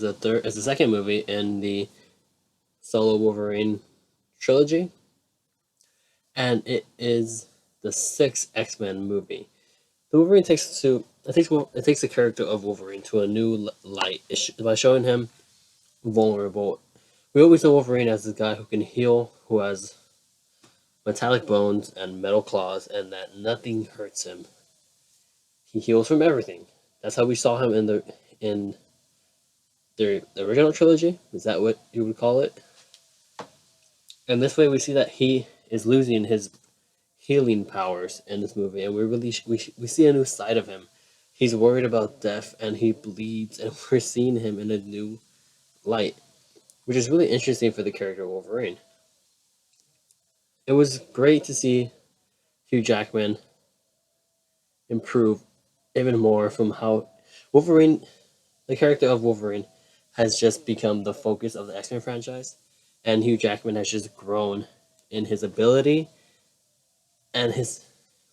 is the second movie in the solo Wolverine trilogy, and it is the sixth X-Men movie. The Wolverine it takes the character of Wolverine to a new light by showing him vulnerable. We always know Wolverine as this guy who can heal, who has metallic bones and metal claws, and that nothing hurts him. He heals from everything. That's how we saw him in the original trilogy. Is that what you would call it? And this way, we see that he is losing his healing powers in this movie, and we see a new side of him. He's worried about death, and he bleeds, and we're seeing him in a new light, which is really interesting for the character of Wolverine. It was great to see Hugh Jackman improve even more from how Wolverine, the character of Wolverine, has just become the focus of the X Men franchise, and Hugh Jackman has just grown in his ability and his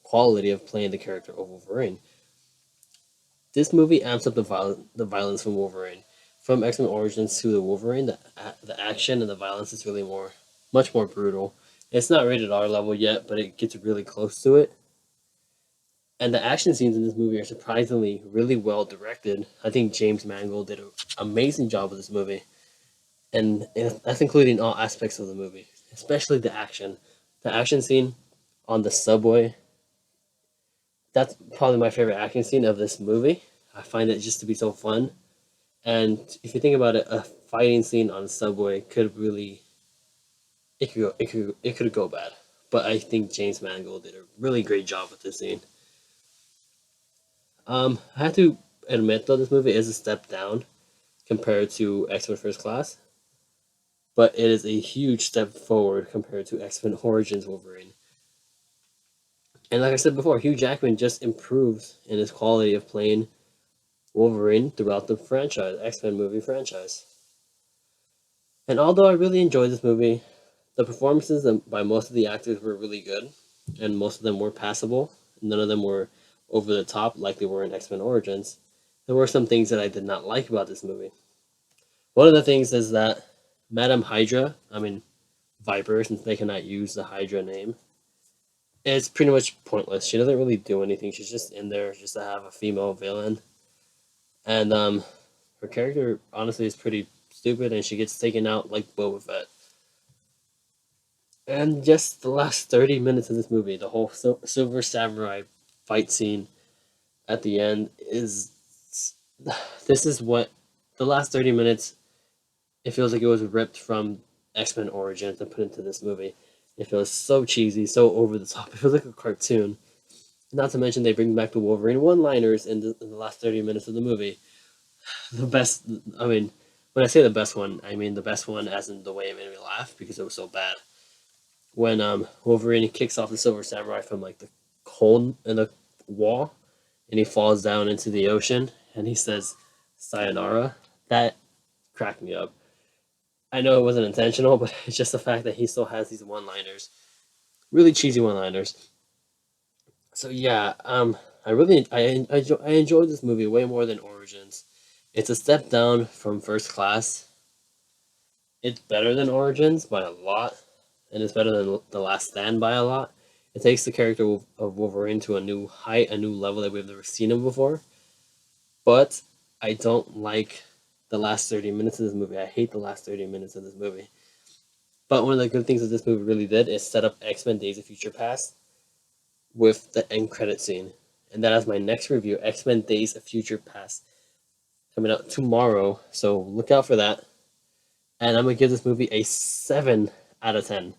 quality of playing the character of Wolverine. This movie amps up the violence from Wolverine. From X Men Origins to the Wolverine, the action and the violence is really much more brutal. It's not rated R level yet, but it gets really close to it. And the action scenes in this movie are surprisingly really well directed. I think James Mangold did an amazing job with this movie, and that's including all aspects of the movie, especially the action. The action scene on the subway, that's probably my favorite action scene of this movie. I find it just to be so fun. And if you think about it, a fighting scene on the subway could really it could go bad. But I think James Mangold did a really great job with this scene. I have to admit though this movie is a step down compared to X Men First Class, but it is a huge step forward compared to X Men Origins Wolverine. And like I said before, Hugh Jackman just improves in his quality of playing Wolverine throughout the franchise, X Men movie franchise. And although I really enjoyed this movie, the performances by most of the actors were really good, and most of them were passable. None of them were over the top like they were in X Men Origins. There were some things that I did not like about this movie. One of the things is that Madame Hydra, I mean Viper, since they cannot use the Hydra name, is pretty much pointless. She doesn't really do anything. She's just in there just to have a female villain, and her character honestly is pretty stupid, and she gets taken out like Boba Fett. And just the last 30 minutes of this movie, the whole Silver Samurai fight scene at the end is. This is what. The last 30 minutes, it feels like it was ripped from X Men Origins and put into this movie. It feels so cheesy, so over the top. It feels like a cartoon. Not to mention, they bring back the Wolverine one liners in the last 30 minutes of the movie. The best, I mean, when I say the best one, I mean the best one as in the way it made me laugh because it was so bad. When Wolverine kicks off the Silver Samurai from like the hole in the wall, and he falls down into the ocean, and he says "Sayonara." That cracked me up. I know it wasn't intentional, but it's just the fact that he still has these one-liners, really cheesy one-liners. So yeah, I enjoyed this movie way more than Origins. It's a step down from First Class. It's better than Origins by a lot, and it's better than The Last Stand by a lot. It takes the character of Wolverine to a new height, a new level that we've never seen him before. But I don't like the last 30 minutes of this movie. I hate the last 30 minutes of this movie. But one of the good things that this movie really did is set up X Men Days of Future Past with the end credit scene. And that is my next review, X Men Days of Future Past, coming out tomorrow. So look out for that. And I'm going to give this movie a 7 out of 10.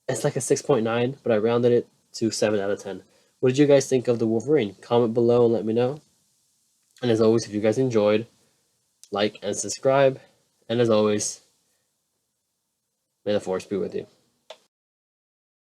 It's like a 6.9, but I rounded it to 7 out of 10. What did you guys think of the Wolverine? Comment below and let me know. And as always, if you guys enjoyed, like and subscribe. And as always, may the force be with you.